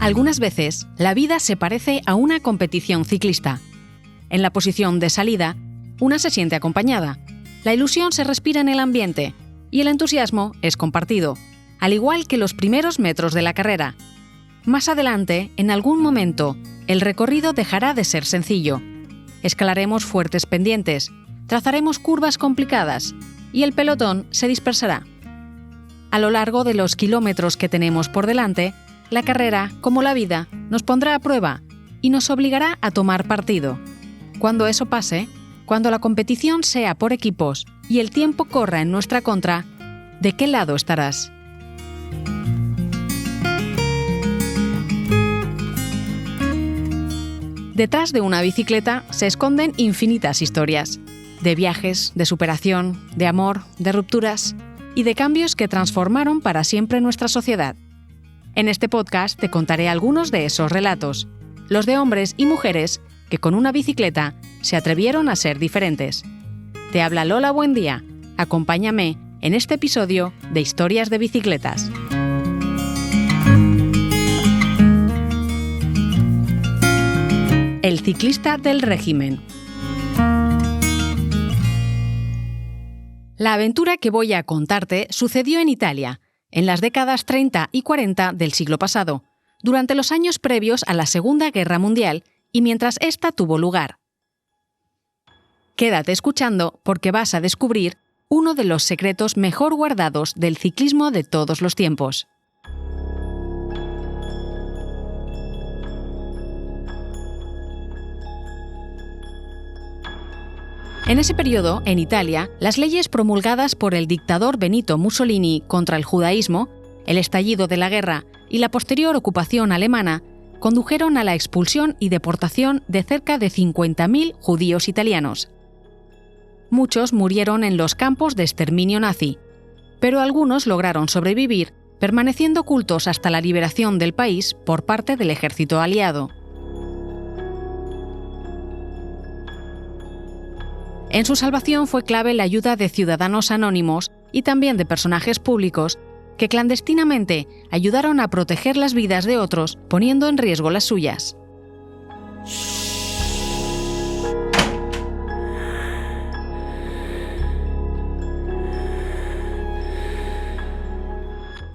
Algunas veces, la vida se parece a una competición ciclista. En la posición de salida, una se siente acompañada, la ilusión se respira en el ambiente y el entusiasmo es compartido, al igual que los primeros metros de la carrera. Más adelante, en algún momento, el recorrido dejará de ser sencillo. Escalaremos fuertes pendientes, trazaremos curvas complicadas y el pelotón se dispersará. A lo largo de los kilómetros que tenemos por delante, la carrera, como la vida, nos pondrá a prueba y nos obligará a tomar partido. Cuando eso pase, cuando la competición sea por equipos y el tiempo corra en nuestra contra, ¿de qué lado estarás? Detrás de una bicicleta se esconden infinitas historias, de viajes, de superación, de amor, de rupturas y de cambios que transformaron para siempre nuestra sociedad. En este podcast te contaré algunos de esos relatos, los de hombres y mujeres que con una bicicleta se atrevieron a ser diferentes. Te habla Lola Buendía. Acompáñame en este episodio de Historias de Bicicletas. El ciclista del régimen. La aventura que voy a contarte sucedió en Italia, en las décadas 30 y 40 del siglo pasado, durante los años previos a la Segunda Guerra Mundial y mientras esta tuvo lugar. Quédate escuchando porque vas a descubrir uno de los secretos mejor guardados del ciclismo de todos los tiempos. En ese periodo, en Italia, las leyes promulgadas por el dictador Benito Mussolini contra el judaísmo, el estallido de la guerra y la posterior ocupación alemana condujeron a la expulsión y deportación de cerca de 50.000 judíos italianos. Muchos murieron en los campos de exterminio nazi, pero algunos lograron sobrevivir, permaneciendo ocultos hasta la liberación del país por parte del ejército aliado. En su salvación fue clave la ayuda de ciudadanos anónimos y también de personajes públicos que clandestinamente ayudaron a proteger las vidas de otros, poniendo en riesgo las suyas.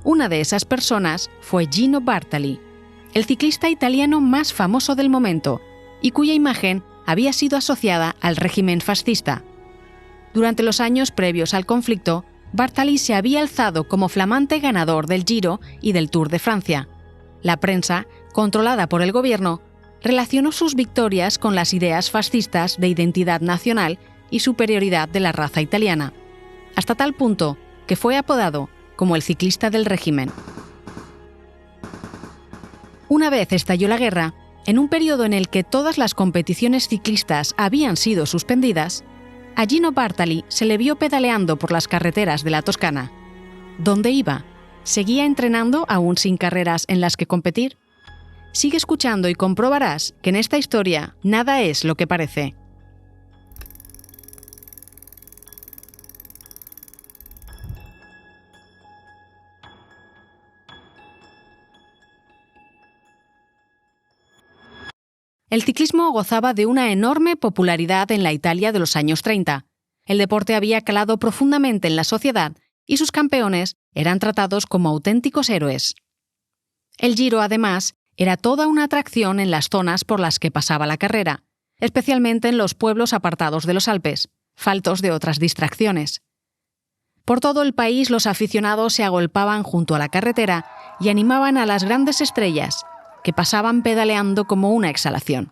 Una de esas personas fue Gino Bartali, el ciclista italiano más famoso del momento y cuya imagen había sido asociada al régimen fascista. Durante los años previos al conflicto, Bartali se había alzado como flamante ganador del Giro y del Tour de Francia. La prensa, controlada por el gobierno, relacionó sus victorias con las ideas fascistas de identidad nacional y superioridad de la raza italiana, hasta tal punto que fue apodado como el ciclista del régimen. Una vez estalló la guerra, en un periodo en el que todas las competiciones ciclistas habían sido suspendidas, a Gino Bartali se le vio pedaleando por las carreteras de la Toscana. ¿Dónde iba? ¿Seguía entrenando aún sin carreras en las que competir? Sigue escuchando y comprobarás que en esta historia nada es lo que parece. El ciclismo gozaba de una enorme popularidad en la Italia de los años 30. El deporte había calado profundamente en la sociedad y sus campeones eran tratados como auténticos héroes. El Giro, además, era toda una atracción en las zonas por las que pasaba la carrera, especialmente en los pueblos apartados de los Alpes, faltos de otras distracciones. Por todo el país los aficionados se agolpaban junto a la carretera y animaban a las grandes estrellas, que pasaban pedaleando como una exhalación.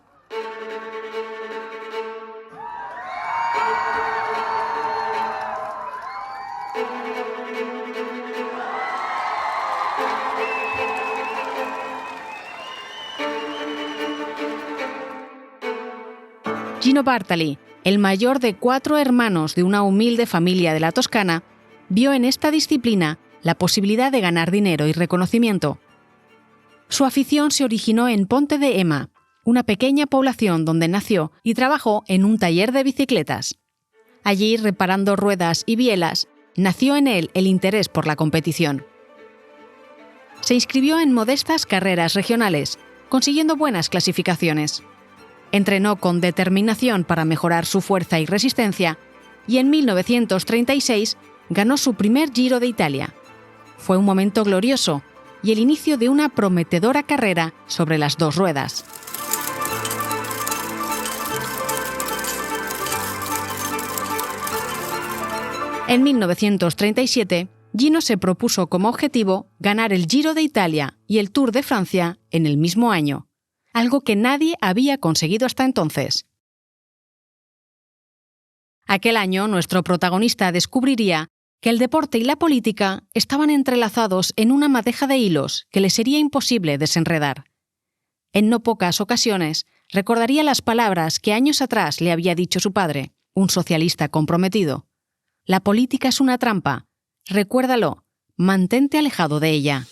Gino Bartali, el mayor de 4 hermanos de una humilde familia de la Toscana, vio en esta disciplina la posibilidad de ganar dinero y reconocimiento. Su afición se originó en Ponte de Ema, una pequeña población donde nació y trabajó en un taller de bicicletas. Allí, reparando ruedas y bielas, nació en él el interés por la competición. Se inscribió en modestas carreras regionales, consiguiendo buenas clasificaciones. Entrenó con determinación para mejorar su fuerza y resistencia y en 1936 ganó su primer Giro de Italia. Fue un momento glorioso y el inicio de una prometedora carrera sobre las dos ruedas. En 1937, Gino se propuso como objetivo ganar el Giro de Italia y el Tour de Francia en el mismo año, algo que nadie había conseguido hasta entonces. Aquel año, nuestro protagonista descubriría que el deporte y la política estaban entrelazados en una madeja de hilos que le sería imposible desenredar. En no pocas ocasiones, recordaría las palabras que años atrás le había dicho su padre, un socialista comprometido. La política es una trampa. Recuérdalo, mantente alejado de ella.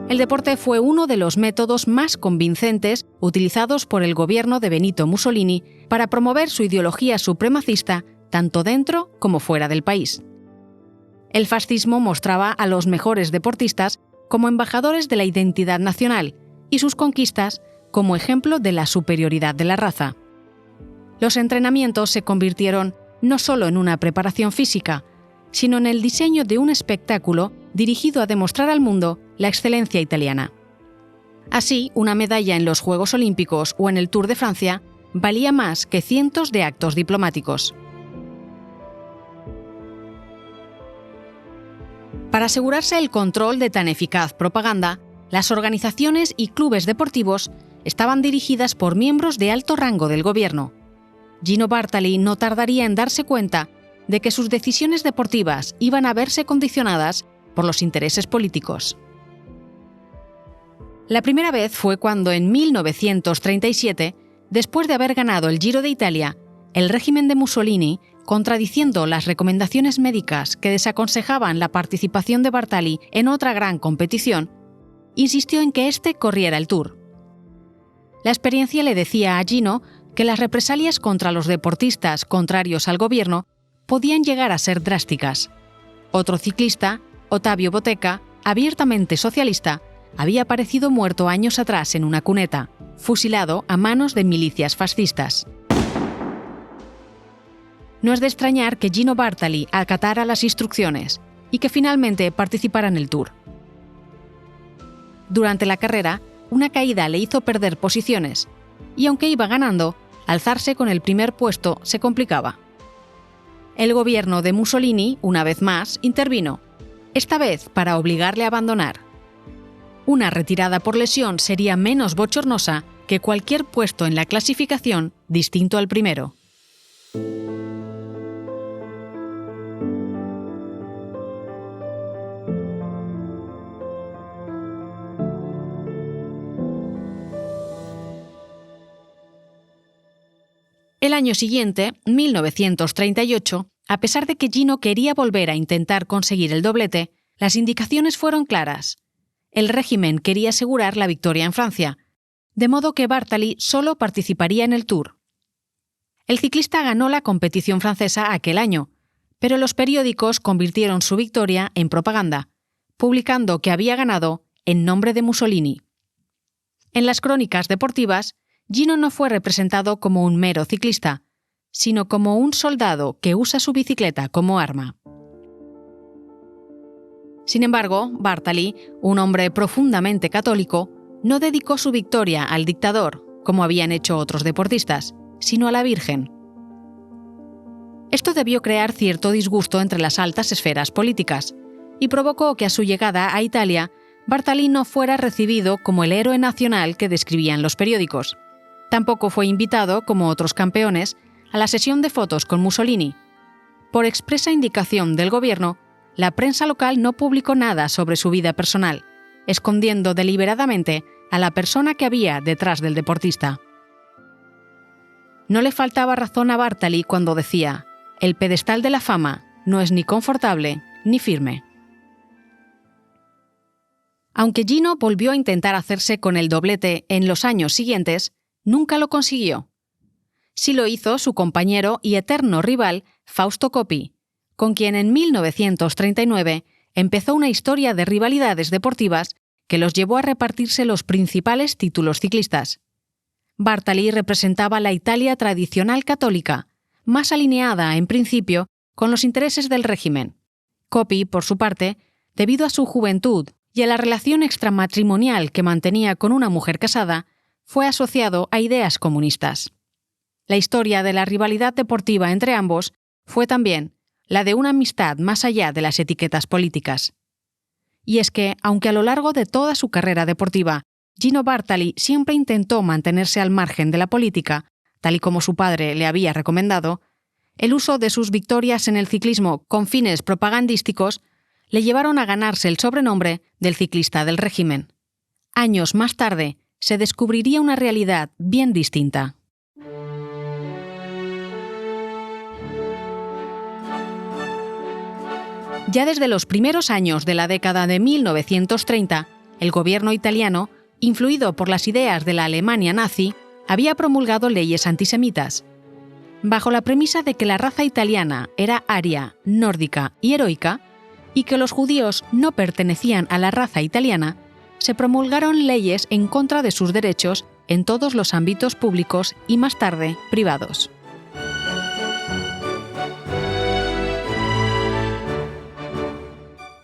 El deporte fue uno de los métodos más convincentes utilizados por el gobierno de Benito Mussolini para promover su ideología supremacista tanto dentro como fuera del país. El fascismo mostraba a los mejores deportistas como embajadores de la identidad nacional y sus conquistas como ejemplo de la superioridad de la raza. Los entrenamientos se convirtieron no solo en una preparación física, sino en el diseño de un espectáculo dirigido a demostrar al mundo la excelencia italiana. Así, una medalla en los Juegos Olímpicos o en el Tour de Francia valía más que cientos de actos diplomáticos. Para asegurarse el control de tan eficaz propaganda, las organizaciones y clubes deportivos estaban dirigidas por miembros de alto rango del gobierno. Gino Bartali no tardaría en darse cuenta de que sus decisiones deportivas iban a verse condicionadas por los intereses políticos. La primera vez fue cuando en 1937, después de haber ganado el Giro de Italia, el régimen de Mussolini, contradiciendo las recomendaciones médicas que desaconsejaban la participación de Bartali en otra gran competición, insistió en que éste corriera el Tour. La experiencia le decía a Gino que las represalias contra los deportistas contrarios al gobierno podían llegar a ser drásticas. Otro ciclista, Ottavio Boteca, abiertamente socialista, había aparecido muerto años atrás en una cuneta, fusilado a manos de milicias fascistas. No es de extrañar que Gino Bartali acatara las instrucciones y que finalmente participara en el Tour. Durante la carrera, una caída le hizo perder posiciones, y aunque iba ganando, alzarse con el primer puesto se complicaba. El gobierno de Mussolini, una vez más, intervino, esta vez para obligarle a abandonar. Una retirada por lesión sería menos bochornosa que cualquier puesto en la clasificación distinto al primero. El año siguiente, 1938, a pesar de que Gino quería volver a intentar conseguir el doblete, las indicaciones fueron claras. El régimen quería asegurar la victoria en Francia, de modo que Bartali solo participaría en el Tour. El ciclista ganó la competición francesa aquel año, pero los periódicos convirtieron su victoria en propaganda, publicando que había ganado en nombre de Mussolini. En las crónicas deportivas, Gino no fue representado como un mero ciclista, sino como un soldado que usa su bicicleta como arma. Sin embargo, Bartali, un hombre profundamente católico, no dedicó su victoria al dictador, como habían hecho otros deportistas, sino a la Virgen. Esto debió crear cierto disgusto entre las altas esferas políticas y provocó que a su llegada a Italia, Bartali no fuera recibido como el héroe nacional que describían los periódicos. Tampoco fue invitado, como otros campeones, a la sesión de fotos con Mussolini. Por expresa indicación del gobierno, la prensa local no publicó nada sobre su vida personal, escondiendo deliberadamente a la persona que había detrás del deportista. No le faltaba razón a Bartali cuando decía: «El pedestal de la fama no es ni confortable ni firme». Aunque Gino volvió a intentar hacerse con el doblete en los años siguientes, nunca lo consiguió. Sí lo hizo su compañero y eterno rival Fausto Coppi, con quien en 1939 empezó una historia de rivalidades deportivas que los llevó a repartirse los principales títulos ciclistas. Bartali representaba la Italia tradicional católica, más alineada, en principio, con los intereses del régimen. Coppi, por su parte, debido a su juventud y a la relación extramatrimonial que mantenía con una mujer casada, fue asociado a ideas comunistas. La historia de la rivalidad deportiva entre ambos fue también la de una amistad más allá de las etiquetas políticas. Y es que, aunque a lo largo de toda su carrera deportiva, Gino Bartali siempre intentó mantenerse al margen de la política, tal y como su padre le había recomendado, el uso de sus victorias en el ciclismo con fines propagandísticos le llevaron a ganarse el sobrenombre del ciclista del régimen. Años más tarde, se descubriría una realidad bien distinta. Ya desde los primeros años de la década de 1930, el gobierno italiano, influido por las ideas de la Alemania nazi, había promulgado leyes antisemitas. Bajo la premisa de que la raza italiana era aria, nórdica y heroica, y que los judíos no pertenecían a la raza italiana, se promulgaron leyes en contra de sus derechos en todos los ámbitos públicos y más tarde privados.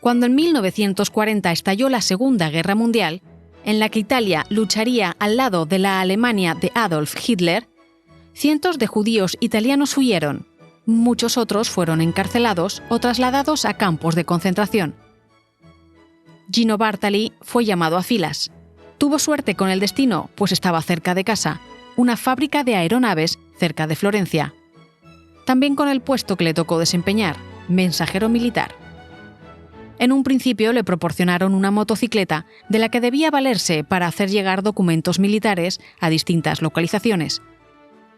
Cuando en 1940 estalló la Segunda Guerra Mundial, en la que Italia lucharía al lado de la Alemania de Adolf Hitler, cientos de judíos italianos huyeron. Muchos otros fueron encarcelados o trasladados a campos de concentración. Gino Bartali fue llamado a filas. Tuvo suerte con el destino, pues estaba cerca de casa, una fábrica de aeronaves cerca de Florencia. También con el puesto que le tocó desempeñar, mensajero militar. En un principio le proporcionaron una motocicleta de la que debía valerse para hacer llegar documentos militares a distintas localizaciones.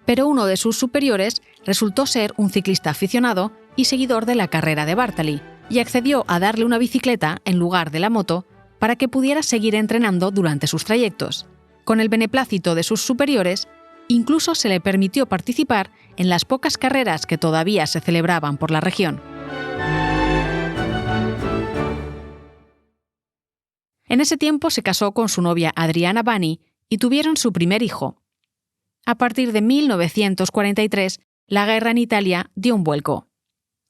Pero uno de sus superiores resultó ser un ciclista aficionado y seguidor de la carrera de Bartali, y accedió a darle una bicicleta en lugar de la moto para que pudiera seguir entrenando durante sus trayectos. Con el beneplácito de sus superiores, incluso se le permitió participar en las pocas carreras que todavía se celebraban por la región. En ese tiempo se casó con su novia Adriana Bani y tuvieron su primer hijo. A partir de 1943, la guerra en Italia dio un vuelco.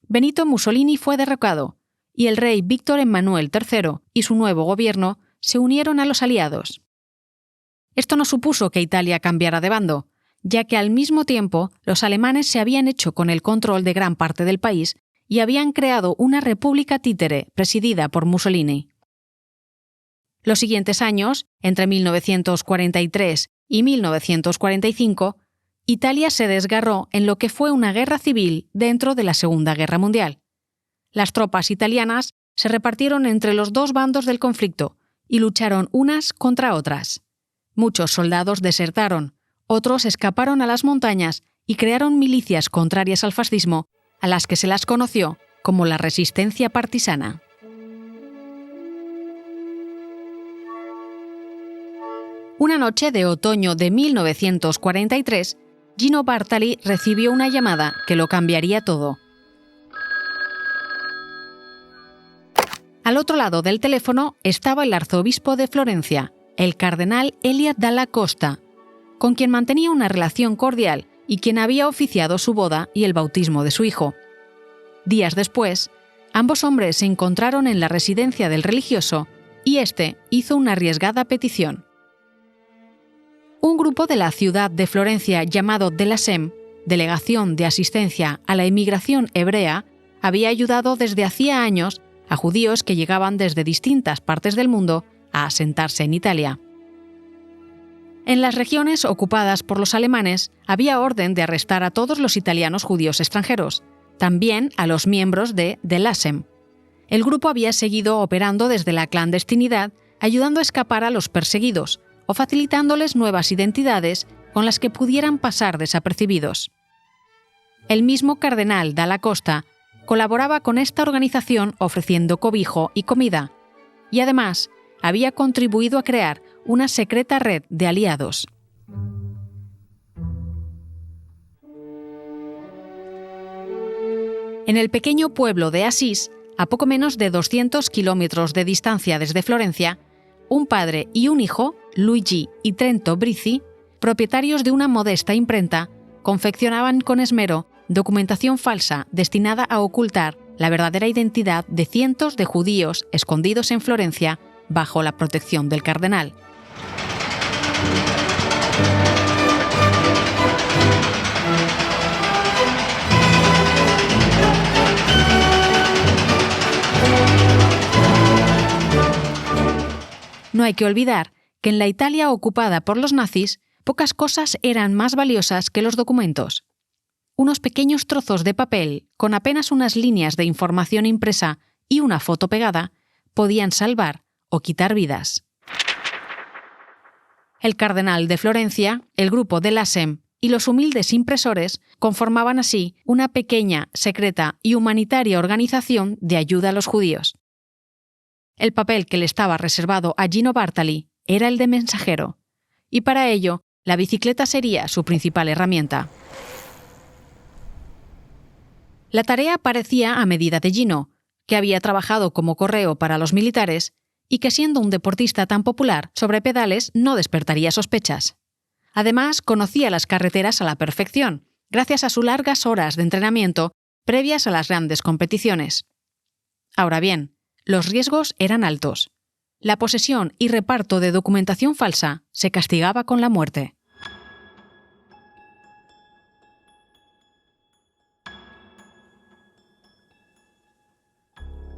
Benito Mussolini fue derrocado y el rey Víctor Emmanuel III y su nuevo gobierno se unieron a los aliados. Esto no supuso que Italia cambiara de bando, ya que al mismo tiempo los alemanes se habían hecho con el control de gran parte del país y habían creado una república títere presidida por Mussolini. Los siguientes años, entre 1943 y 1945, Italia se desgarró en lo que fue una guerra civil dentro de la Segunda Guerra Mundial. Las tropas italianas se repartieron entre los dos bandos del conflicto y lucharon unas contra otras. Muchos soldados desertaron, otros escaparon a las montañas y crearon milicias contrarias al fascismo, a las que se las conoció como la resistencia partisana. Una noche de otoño de 1943, Gino Bartali recibió una llamada que lo cambiaría todo. Al otro lado del teléfono estaba el arzobispo de Florencia, el cardenal Elia Dalla Costa, con quien mantenía una relación cordial y quien había oficiado su boda y el bautismo de su hijo. Días después, ambos hombres se encontraron en la residencia del religioso y éste hizo una arriesgada petición. Un grupo de la ciudad de Florencia llamado DELASEM, Delegación de Asistencia a la Inmigración Hebrea, había ayudado desde hacía años a judíos que llegaban desde distintas partes del mundo a asentarse en Italia. En las regiones ocupadas por los alemanes había orden de arrestar a todos los italianos judíos extranjeros, también a los miembros de DELASEM. El grupo había seguido operando desde la clandestinidad, ayudando a escapar a los perseguidos, o facilitándoles nuevas identidades con las que pudieran pasar desapercibidos. El mismo cardenal Dalla Costa colaboraba con esta organización ofreciendo cobijo y comida, y además había contribuido a crear una secreta red de aliados. En el pequeño pueblo de Asís, a poco menos de 200 kilómetros de distancia desde Florencia, un padre y un hijo, Luigi y Trento Brizzi, propietarios de una modesta imprenta, confeccionaban con esmero documentación falsa destinada a ocultar la verdadera identidad de cientos de judíos escondidos en Florencia bajo la protección del cardenal. No hay que olvidar que en la Italia ocupada por los nazis, pocas cosas eran más valiosas que los documentos. Unos pequeños trozos de papel con apenas unas líneas de información impresa y una foto pegada podían salvar o quitar vidas. El cardenal de Florencia, el grupo de l'ASEM y los humildes impresores conformaban así una pequeña, secreta y humanitaria organización de ayuda a los judíos. El papel que le estaba reservado a Gino Bartali era el de mensajero, y para ello la bicicleta sería su principal herramienta. La tarea parecía a medida de Gino, que había trabajado como correo para los militares y que siendo un deportista tan popular sobre pedales no despertaría sospechas. Además, conocía las carreteras a la perfección, gracias a sus largas horas de entrenamiento previas a las grandes competiciones. Ahora bien, los riesgos eran altos. La posesión y reparto de documentación falsa se castigaba con la muerte.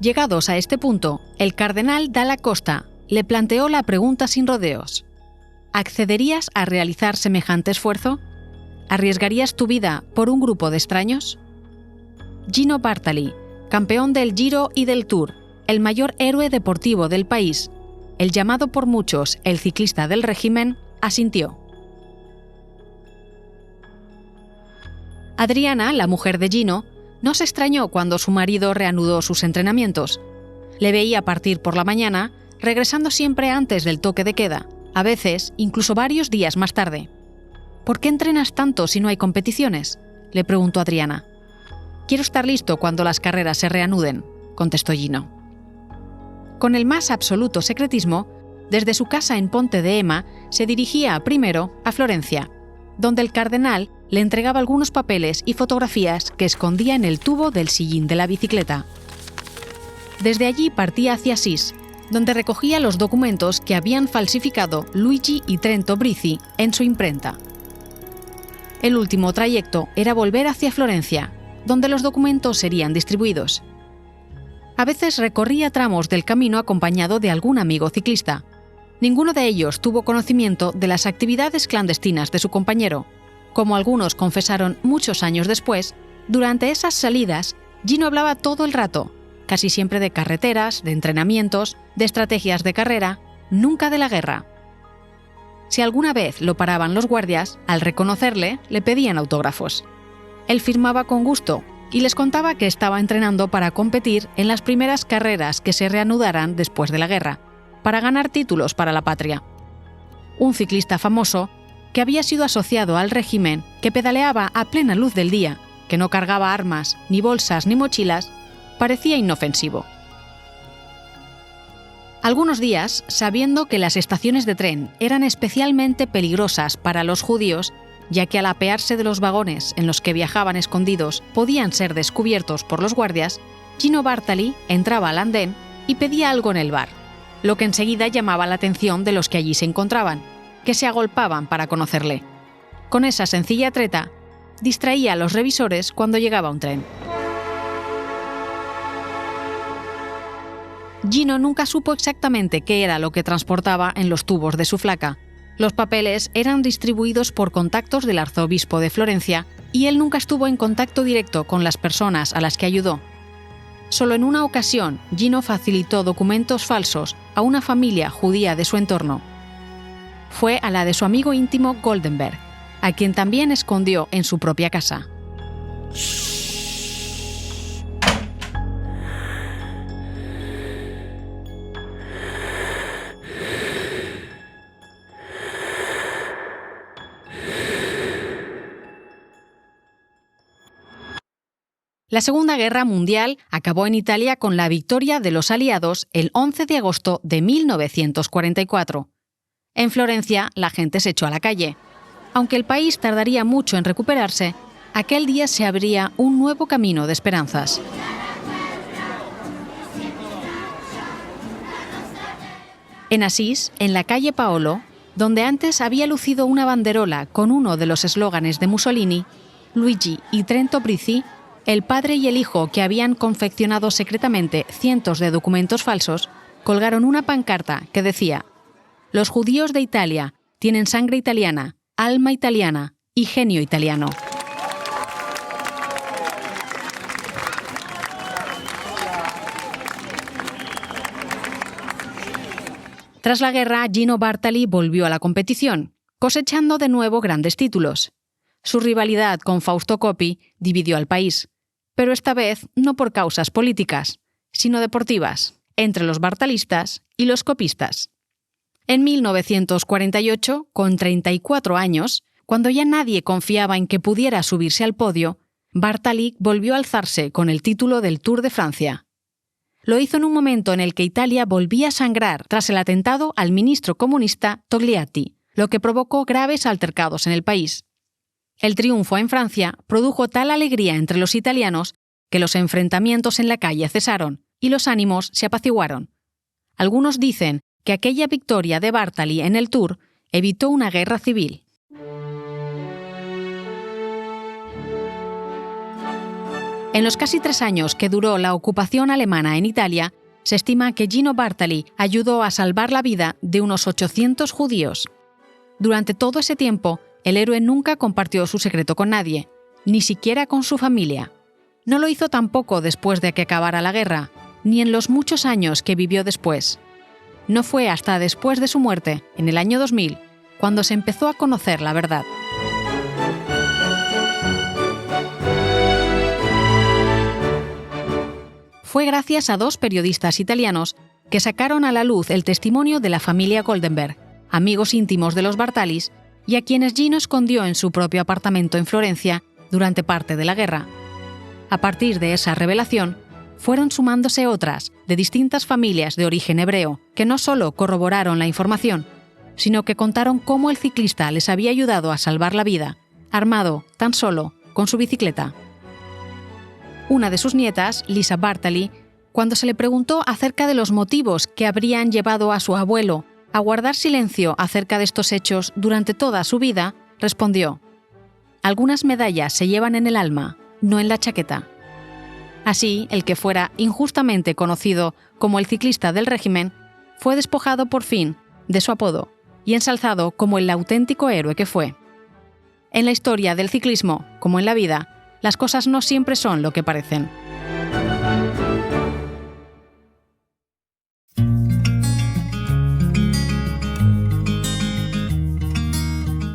Llegados a este punto, el cardenal Dalla Costa le planteó la pregunta sin rodeos. ¿Accederías a realizar semejante esfuerzo? ¿Arriesgarías tu vida por un grupo de extraños? Gino Bartali, campeón del Giro y del Tour, el mayor héroe deportivo del país, el llamado por muchos el ciclista del régimen, asintió. Adriana, la mujer de Gino, no se extrañó cuando su marido reanudó sus entrenamientos. Le veía partir por la mañana, regresando siempre antes del toque de queda, a veces incluso varios días más tarde. ¿Por qué entrenas tanto si no hay competiciones?, le preguntó Adriana. Quiero estar listo cuando las carreras se reanuden, contestó Gino. Con el más absoluto secretismo, desde su casa en Ponte de Ema se dirigía primero a Florencia, donde el cardenal le entregaba algunos papeles y fotografías que escondía en el tubo del sillín de la bicicleta. Desde allí partía hacia Asís, donde recogía los documentos que habían falsificado Luigi y Trento Brizzi en su imprenta. El último trayecto era volver hacia Florencia, donde los documentos serían distribuidos. A veces recorría tramos del camino acompañado de algún amigo ciclista. Ninguno de ellos tuvo conocimiento de las actividades clandestinas de su compañero. Como algunos confesaron muchos años después, durante esas salidas, Gino hablaba todo el rato, casi siempre de carreteras, de entrenamientos, de estrategias de carrera, nunca de la guerra. Si alguna vez lo paraban los guardias, al reconocerle, le pedían autógrafos. Él firmaba con gusto y les contaba que estaba entrenando para competir en las primeras carreras que se reanudaran después de la guerra, para ganar títulos para la patria. Un ciclista famoso, que había sido asociado al régimen, que pedaleaba a plena luz del día, que no cargaba armas, ni bolsas, ni mochilas, parecía inofensivo. Algunos días, sabiendo que las estaciones de tren eran especialmente peligrosas para los judíos, ya que al apearse de los vagones en los que viajaban escondidos podían ser descubiertos por los guardias, Gino Bartali entraba al andén y pedía algo en el bar, lo que enseguida llamaba la atención de los que allí se encontraban, que se agolpaban para conocerle. Con esa sencilla treta, distraía a los revisores cuando llegaba un tren. Gino nunca supo exactamente qué era lo que transportaba en los tubos de su flaca. Los papeles eran distribuidos por contactos del arzobispo de Florencia y él nunca estuvo en contacto directo con las personas a las que ayudó. Solo en una ocasión, Gino facilitó documentos falsos a una familia judía de su entorno. Fue a la de su amigo íntimo Goldenberg, a quien también escondió en su propia casa. La Segunda Guerra Mundial acabó en Italia con la victoria de los aliados el 11 de agosto de 1944. En Florencia, la gente se echó a la calle. Aunque el país tardaría mucho en recuperarse, aquel día se abría un nuevo camino de esperanzas. En Asís, en la calle Paolo, donde antes había lucido una banderola con uno de los eslóganes de Mussolini, Luigi y Trento Brizzi, el padre y el hijo que habían confeccionado secretamente cientos de documentos falsos, colgaron una pancarta que decía: «Los judíos de Italia tienen sangre italiana, alma italiana y genio italiano». Tras la guerra, Gino Bartali volvió a la competición, cosechando de nuevo grandes títulos. Su rivalidad con Fausto Coppi dividió al país, pero esta vez no por causas políticas, sino deportivas, entre los bartalistas y los copistas. En 1948, con 34 años, cuando ya nadie confiaba en que pudiera subirse al podio, Bartali volvió a alzarse con el título del Tour de Francia. Lo hizo en un momento en el que Italia volvía a sangrar tras el atentado al ministro comunista Togliatti, lo que provocó graves altercados en el país. El triunfo en Francia produjo tal alegría entre los italianos que los enfrentamientos en la calle cesaron y los ánimos se apaciguaron. Algunos dicen que aquella victoria de Bartali en el Tour evitó una guerra civil. En los casi 3 años que duró la ocupación alemana en Italia, se estima que Gino Bartali ayudó a salvar la vida de unos 800 judíos. Durante todo ese tiempo, el héroe nunca compartió su secreto con nadie, ni siquiera con su familia. No lo hizo tampoco después de que acabara la guerra, ni en los muchos años que vivió después. No fue hasta después de su muerte, en el año 2000, cuando se empezó a conocer la verdad. Fue gracias a 2 periodistas italianos que sacaron a la luz el testimonio de la familia Goldenberg, amigos íntimos de los Bartalis, y a quienes Gino escondió en su propio apartamento en Florencia durante parte de la guerra. A partir de esa revelación, fueron sumándose otras de distintas familias de origen hebreo que no solo corroboraron la información, sino que contaron cómo el ciclista les había ayudado a salvar la vida, armado tan solo con su bicicleta. Una de sus nietas, Lisa Bartali, cuando se le preguntó acerca de los motivos que habrían llevado a su abuelo a guardar silencio acerca de estos hechos durante toda su vida, respondió: «Algunas medallas se llevan en el alma, no en la chaqueta». Así, el que fuera injustamente conocido como el ciclista del régimen fue despojado por fin de su apodo y ensalzado como el auténtico héroe que fue. En la historia del ciclismo, como en la vida, las cosas no siempre son lo que parecen.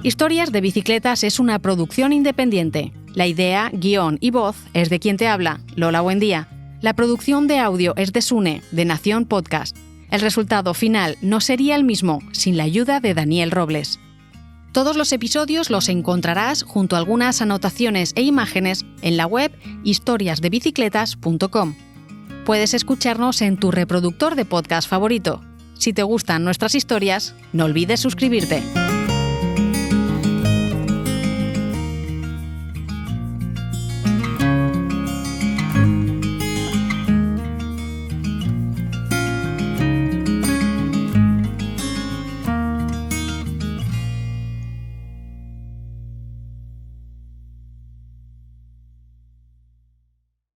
Historias de Bicicletas es una producción independiente. La idea, guión y voz es de quien te habla, Lola Buendía. La producción de audio es de Sune, de Nación Podcast. El resultado final no sería el mismo sin la ayuda de Daniel Robles. Todos los episodios los encontrarás junto a algunas anotaciones e imágenes en la web historiasdebicicletas.com. Puedes escucharnos en tu reproductor de podcast favorito. Si te gustan nuestras historias, no olvides suscribirte.